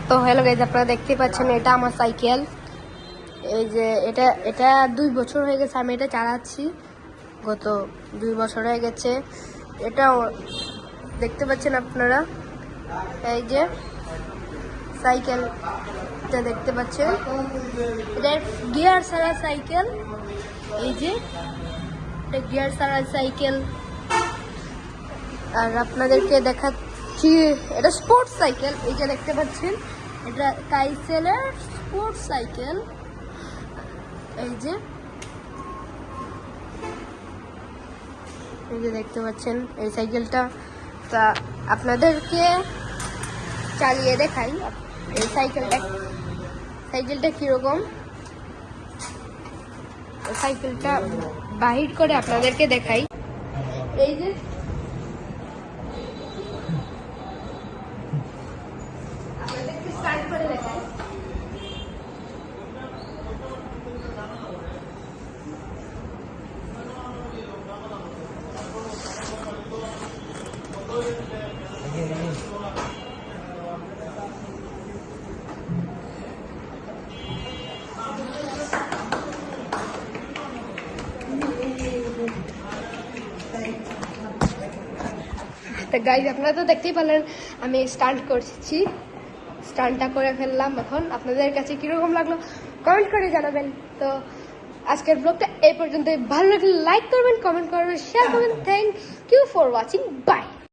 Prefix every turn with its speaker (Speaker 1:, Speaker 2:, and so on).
Speaker 1: তো hello guys, আপনারা দেখতে পাচ্ছেন এটা আমার সাইকেল। এই যে এটা 2 বছর হয়ে গেছে আমি এটা চালাচ্ছি, গত 2 বছর হয়ে গেছে। এটা দেখতে পাচ্ছেন আপনারা, এই যে সাইকেলটা দেখতে পাচ্ছেন, এটা গিয়ার ছাড়া সাইকেল। এই যে এটা গিয়ার ছাড়া সাইকেল। আর আপনাদেরকে দেখাচ্ছি, এটা স্পোর্টস সাইকেল। এই যে দেখতে পাচ্ছেন, এটা কাইসেলের স্পোর্টস সাইকেল। এই যে দেখতে পাচ্ছেন এই সাইকেলটা। তা আপনাদেরকে চালিয়ে দেখাই এই সাইকেলটা কিরকম। সাইকেলটা বাহির করে আপনাদেরকে দেখাই। এই যে আপনাদেরকে স্টার্ট করে দেখাই। তো গাইজ, আপনারা তো দেখতেই পারলেন আমি স্টান্টটা করে ফেললাম। এখন আপনাদের কাছে কিরকম লাগলো কমেন্ট করে জানাবেন। তো আজকের ব্লগটা এই পর্যন্ত। ভালো লাগলে লাইক করবেন, কমেন্ট করবেন, শেয়ার করবেন। Thank you for watching, by.